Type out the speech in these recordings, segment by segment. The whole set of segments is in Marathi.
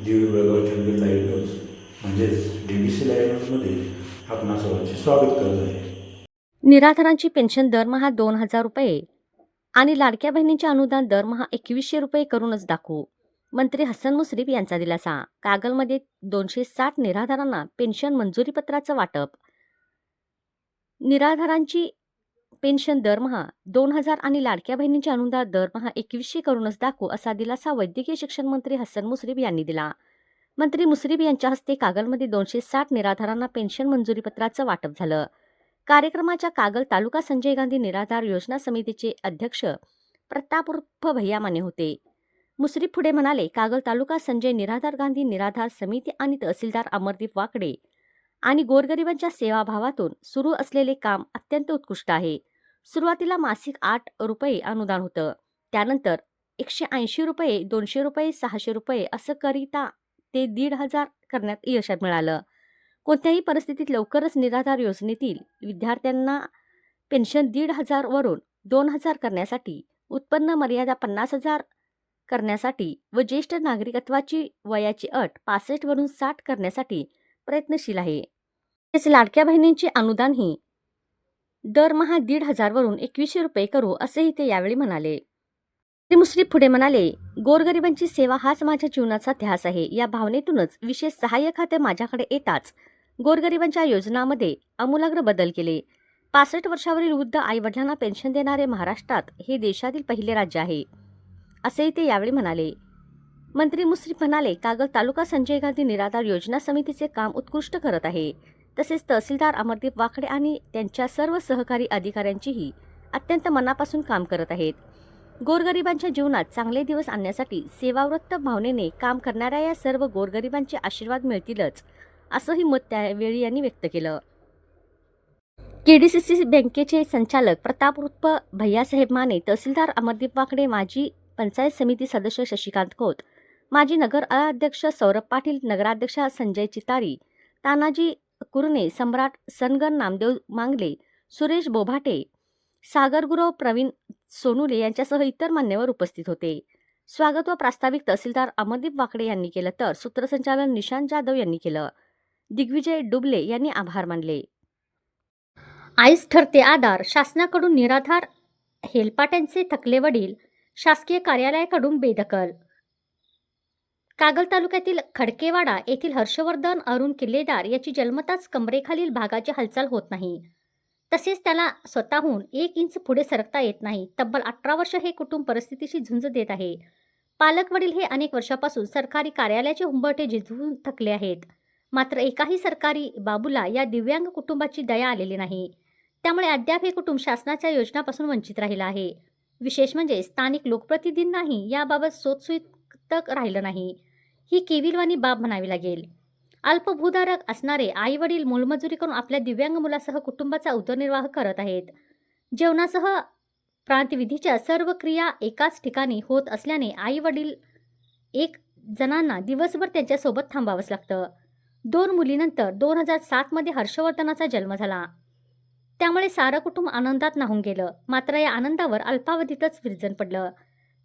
दीड बेळगाव चंदगड लाईव्ह न्यूज म्हणजेच DBC लाईव्ह न्यूजमध्ये आपणा सर्वांचे स्वागत करत आहे. निराधारांची पेन्शन दरमहा 2,000 रुपये आणि लाडक्या बहिणींचे अनुदान दरमहा 2,100 रुपये करूनच दाखवू. मंत्री हसन मुश्रीफ यांचा दिलासा. कागलमध्ये 260 निराधारांना पेन्शन मंजुरीपत्राचं वाटप. निराधारांची पेन्शन दरमहा 2,000 आणि लाडक्या बहिणींचे अनुदान दरमहा 2,100 करूनच दाखवू असा दिलासा वैद्यकीय शिक्षण मंत्री हसन मुश्रीफ यांनी दिला. मंत्री मुश्रीफ यांच्या हस्ते कागलमध्ये 260 निराधारांना पेन्शन मंजुरीपत्राचं वाटप झालं. कार्यक्रमाच्या कागल तालुका संजय गांधी निराधार योजना समितीचे अध्यक्ष प्रताप उर्फ भैया माने होते. मुश्रीफ पुढे म्हणाले, कागल तालुका संजय निराधार गांधी निराधार समिती आणि तहसीलदार अमरदीप वाकडे आणि गोरगरिबांच्या सेवाभावातून सुरू असलेले काम अत्यंत उत्कृष्ट आहे. सुरुवातीला मासिक 8 रुपये अनुदान होतं. त्यानंतर 180 रुपये, 200 रुपये, 600 रुपये असं करिता ते 1,500 करण्यात यश मिळालं. कोणत्याही परिस्थितीत लवकरच निराधार योजनेतील विद्यार्थ्यांना पेन्शन 1,500 वरून 2,000 करण्यासाठी, उत्पन्न मर्यादा 50,000 करण्यासाठी व ज्येष्ठ नागरिकत्वाची वयाची अट 65 वरून 60 करण्यासाठी प्रयत्नशील आहे. तसेच लाडक्या बहिणींचे अनुदानही दरमहा 1,500 वरून 2,100 रुपये करू असेही ते यावेळी म्हणाले. मुश्रीफ पुढे म्हणाले, गोरगरिबांची सेवा हाच माझ्या जीवनाचा ध्यास आहे. या भावनेतूनच विशेष सहाय्य खाते माझ्याकडे येताच गोरगरिबांच्या योजनांमध्ये आमूलाग्र बदल केले. 65 वर्षावरील वृद्ध आईवडिलांना पेन्शन देणारे महाराष्ट्रात हे देशातील पहिले राज्य आहे असेही ते यावेळी म्हणाले. मंत्री मुश्रीफ म्हणाले, कागल तालुका संजय गांधी निराधार योजना समितीचे काम उत्कृष्ट करत आहे. तसेच तहसीलदार अमरदीप वाकडे आणि त्यांच्या सर्व सहकारी अधिकाऱ्यांचीही अत्यंत मनापासून काम करत आहेत. गोरगरिबांच्या जीवनात चांगले दिवस आणण्यासाठी सेवावृत्त भावनेने काम करणाऱ्या या सर्व गोरगरिबांचे आशीर्वाद मिळतीलच असंही मत त्यावेळी यांनी व्यक्त केलं. KDCC बँकेचे संचालक प्रताप उर्फ भैयासाहेब माने, तहसीलदार अमरदीप वाकडे, माजी पंचायत समिती सदस्य शशिकांत खोत, माजी नगर अध्यक्ष सौरभ पाटील, नगराध्यक्ष संजय चितारी, तानाजी कुरणे, सम्राट सनगर, नामदेव मांगले, सुरेश बोभाटे, सागर गुरव, प्रवीण सोनुले यांच्यासह इतर मान्यवर उपस्थित होते. स्वागत व प्रास्ताविक तहसीलदार अमरदीप वाकडे यांनी केलं तर सूत्रसंचालन निशांत जाधव यांनी केलं. दिग्विजय डुबले यांनी आभार मानले. आईच ठरते आधार, शासनाकडून निराधार हेलपाट्यांचे थकले वडील, शासकीय कार्यालयाकडून बेदखल. कागल तालुक्यातील खडकेवाडा येथील हर्षवर्धन अरुण किल्लेदार याची जन्मताच कमरेखालील भागाची हालचाल होत नाही. तसेच त्याला स्वतःहून 1 इंच पुढे सरकता येत नाही. तब्बल 18 वर्ष हे कुटुंब परिस्थितीशी झुंज देत आहे. पालक वडील हे अनेक वर्षापासून सरकारी कार्यालयाचे हुंबरटे झिजवून थकले आहेत. मात्र एकाही सरकारी बाबूला या दिव्यांग कुटुंबाची दया आलेली नाही. त्यामुळे अद्याप हे कुटुंब शासनाच्या योजनांपासून वंचित राहिलं आहे. विशेष म्हणजे स्थानिक लोकप्रतिनिधींनाही याबाबत सोयीस्कर राहिलं नाही. ही केविलवाणी बाब म्हणावी लागेल. अल्पभूधारक असणारे आई वडील मोलमजुरी करून आपल्या दिव्यांग मुलासह कुटुंबाचा उदरनिर्वाह करत आहेत. जेवणासह प्रांतविधीच्या सर्व क्रिया एकाच ठिकाणी होत असल्याने आई वडील 1 जणांना दिवसभर त्यांच्यासोबत थांबावंच लागतं. 2 मुलीनंतर 2007 मध्ये हर्षवर्धनाचा जन्म झाला. त्यामुळे सारं कुटुंब आनंदात न्हाऊन गेलं. मात्र या आनंदावर अल्पावधीतच विरजण पडलं.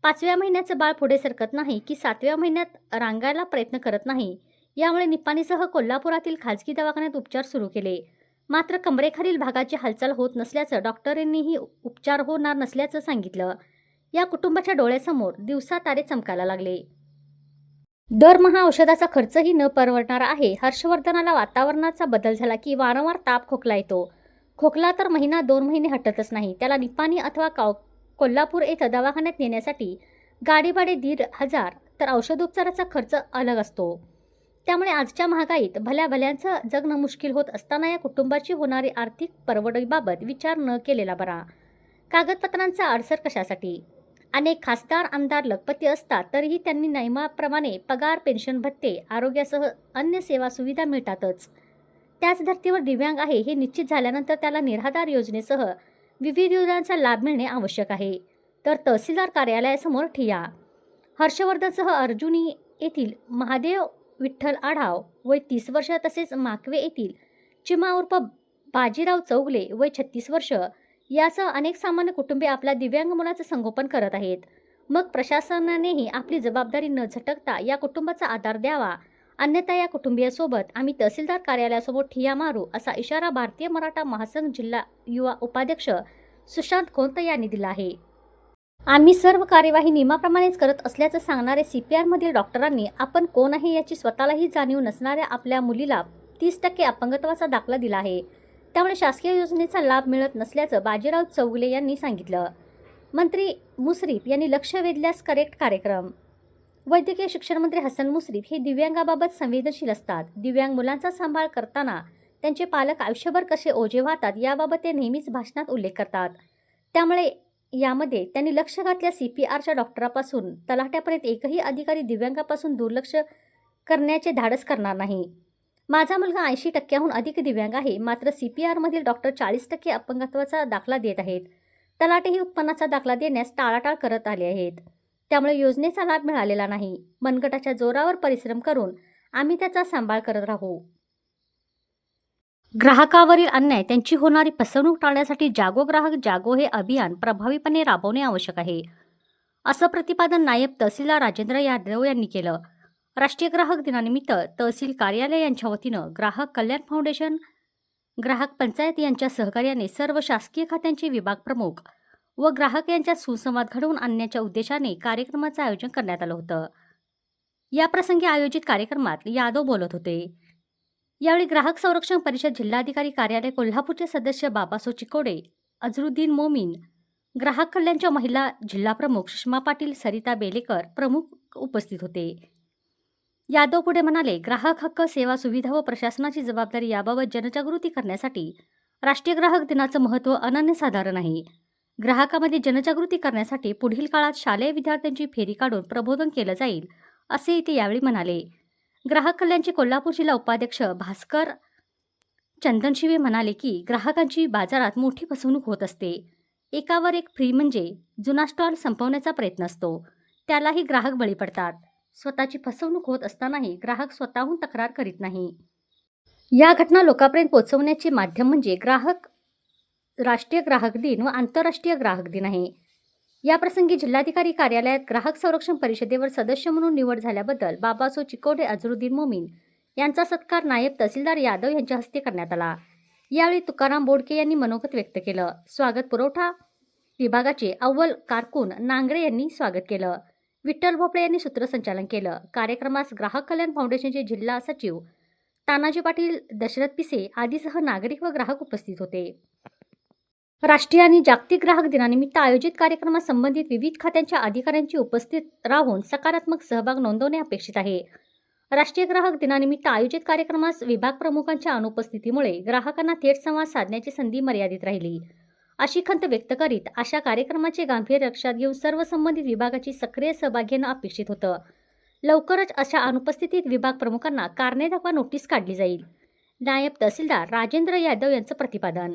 5व्या महिन्याचं बाळ पुढे सरकत नाही की 7व्या महिन्यात रांगायला प्रयत्न करत नाही. यामुळे निपाणीसह कोल्हापुरातील खाजगी दवाखान्यात उपचार सुरू केले. मात्र कमरेखालील भागाची हालचाल होत नसल्याचं डॉक्टरांनीही उपचार होणार नसल्याचं सांगितलं. या कुटुंबाच्या डोळ्यासमोर दिवसातारे चमकायला लागले. दरमहा औषधाचा खर्चही न परवडणारा आहे. हर्षवर्धनाला वातावरणाचा बदल झाला की वारंवार ताप खोकला येतो. खोकला तर महिना 2 महिने हटतच नाही. त्याला निपाणी अथवा कोल्हापूर येथे दवाखान्यात नेण्यासाठी गाडी भाडे 1,500 तर औषधोपचाराचा खर्च अलग असतो. त्यामुळे आजच्या महागाईत भल्या भल्यांचं जगणं मुश्किल होत असताना या कुटुंबाची होणारी आर्थिक परवडीबाबत विचार न केलेला बरा. कागदपत्रांचा अडसर कशासाठी? अनेक खासदार आमदार लखपती असतात तरीही त्यांनी नियमाप्रमाणे पगार, पेन्शन भत्ते, आरोग्यासह अन्य सेवा सुविधा मिळतातच. त्याच धर्तीवर दिव्यांग आहे हे निश्चित झाल्यानंतर त्याला निराधार योजनेसह विविध योजनांचा लाभ मिळणे आवश्यक आहे. तर तहसीलदार कार्यालयासमोर ठिय्या. हर्षवर्धनसह अर्जुनी येथील महादेव विठ्ठल आढाव वय 30 वर्ष, तसेच माकवे येथील चिमा उर्फ बाजीराव चौगले वय 36 वर्ष यासह अनेक सामान्य कुटुंबे आपल्या दिव्यांग मुलाचं संगोपन करत आहेत. मग प्रशासनानेही आपली जबाबदारी न झटकता या कुटुंबाचा आधार द्यावा, अन्यथा या कुटुंबियासोबत आम्ही तहसीलदार कार्यालयासमोर ठिय्या मारू, असा इशारा भारतीय मराठा महासंघ जिल्हा युवा उपाध्यक्ष सुशांत खोंत यांनी दिला आहे. आम्ही सर्व कार्यवाही नियमाप्रमाणेच करत असल्याचं सांगणारे CPR-मधील डॉक्टरांनी आपण कोण आहे याची स्वतःलाही जाणीव नसणाऱ्या आपल्या मुलीला 30% अपंगत्वाचा दाखला दिला आहे. त्यामुळे शासकीय योजनेचा लाभ मिळत नसल्याचं बाजीराव चौगुले यांनी सांगितलं. मंत्री मुश्रीफ यांनी लक्ष वेधल्यास करेक्ट कार्यक्रम. वैद्यकीय शिक्षण मंत्री हसन मुश्रीफ हे दिव्यांगाबाबत संवेदनशील असतात. दिव्यांग मुलांचा सांभाळ करताना त्यांचे पालक आयुष्यभर कसे ओझे वाहतात याबाबत ते नेहमीच भाषणात उल्लेख करतात. त्यामुळे यामध्ये त्यांनी लक्ष घातल्या CPRच्या डॉक्टरापासून तलाठ्यापर्यंत एकही अधिकारी दिव्यांगापासून दुर्लक्ष करण्याचे धाडस करणार नाही. माझा मुलगा 80%हून अधिक दिव्यांग आहे, मात्र CPR-मधील डॉक्टर 40% अपंगत्वाचा दाखला देत आहेत. तलाठेही उत्पन्नाचा दाखला देण्यास टाळाटाळ करत आले आहेत. त्यामुळे योजनेचा लाभ मिळालेला नाही. मनगटाच्या जोरावर परिश्रम करून आम्ही त्याचा सांभाळ करत राहू. ग्राहकावरील अन्याय, त्यांची होणारी फसवणूक टाळण्यासाठी जागो ग्राहक जागो हे अभियान प्रभावीपणे राबवणे आवश्यक आहे, असं प्रतिपादन नायब तहसीलदार राजेंद्र यादव यांनी केलं. राष्ट्रीय ग्राहक दिनानिमित्त तहसील कार्यालय यांच्या वतीनं ग्राहक कल्याण फाउंडेशन, ग्राहक पंचायत यांच्या सहकार्याने सर्व शासकीय खात्यांचे विभाग प्रमुख व ग्राहक यांच्यात सुसंवाद घडवून आणण्याच्या उद्देशाने कार्यक्रमाचं आयोजन करण्यात आलं होतं. याप्रसंगी आयोजित कार्यक्रमात यादव बोलत होते. यावेळी ग्राहक संरक्षण परिषद जिल्हाधिकारी कार्यालय कोल्हापूरचे सदस्य बाबासो चिकोडे, अझरुद्दीन मोमीन, ग्राहक कल्याणच्या महिला जिल्हा प्रमुख सुषमा पाटील, सरिता बेलेकर प्रमुख उपस्थित होते. यादव पुढे म्हणाले, ग्राहक हक्क, सेवा सुविधा व प्रशासनाची जबाबदारी याबाबत जनजागृती करण्यासाठी राष्ट्रीय ग्राहक दिनाचं महत्त्व अनन्यसाधारण आहे. ग्राहकामध्ये जनजागृती करण्यासाठी पुढील काळात शालेय विद्यार्थ्यांची फेरी काढून प्रबोधन केलं जाईल, असेही ते यावेळी म्हणाले. ग्राहक कल्याणचे कोल्हापूर जिल्हा उपाध्यक्ष भास्कर चंदनशिवे म्हणाले की ग्राहकांची बाजारात मोठी फसवणूक होत असते. एकावर एक फ्री म्हणजे जुना स्टॉल संपवण्याचा प्रयत्न असतो, त्यालाही ग्राहक बळी पडतात. स्वतःची फसवणूक होत असतानाही ग्राहक स्वतःहून तक्रार करीत नाही. या घटना लोकांपर्यंत पोहोचवण्याचे माध्यम म्हणजे राष्ट्रीय ग्राहक दिन व आंतरराष्ट्रीय ग्राहक दिन आहे. याप्रसंगी जिल्हाधिकारी कार्यालयात ग्राहक संरक्षण परिषदेवर सदस्य म्हणून निवड झाल्याबद्दल बाबासो चिकोडे, अझरुद्दीन मोमीन यांचा सत्कार नायब तहसीलदार यादव यांच्या हस्ते करण्यात आला. यावेळी तुकाराम बोडके यांनी मनोगत व्यक्त केलं. स्वागत पुरवठा विभागाचे अव्वल कारकून नांगरे यांनी स्वागत केलं. विठ्ठल भोपळे यांनी सूत्रसंचालन केलं. कार्यक्रमास ग्राहक कल्याण फाउंडेशनचे जिल्हा सचिव तानाजी पाटील, दशरथ पिसे आदीसह नागरिक व ग्राहक उपस्थित होते. राष्ट्रीय आणि जागतिक ग्राहक दिनानिमित्त आयोजित कार्यक्रमात संबंधित विविध खात्यांच्या अधिकाऱ्यांची उपस्थित राहून सकारात्मक सहभाग नोंदवणे अपेक्षित आहे. राष्ट्रीय ग्राहक दिनानिमित्त आयोजित कार्यक्रमास विभाग प्रमुखांच्या अनुपस्थितीमुळे ग्राहकांना थेट संवाद साधण्याची संधी मर्यादित राहिली, अशी खंत व्यक्त करीत अशा कार्यक्रमाचे गांभीर्य लक्षात घेऊन सर्व संबंधित विभागाची सक्रिय सहभाग घेणं अपेक्षित होतं. लवकरच अशा अनुपस्थितीत विभाग प्रमुखांना कारणे दाखवा नोटीस काढली जाईल. नायब तहसीलदार राजेंद्र यादव यांचं प्रतिपादन.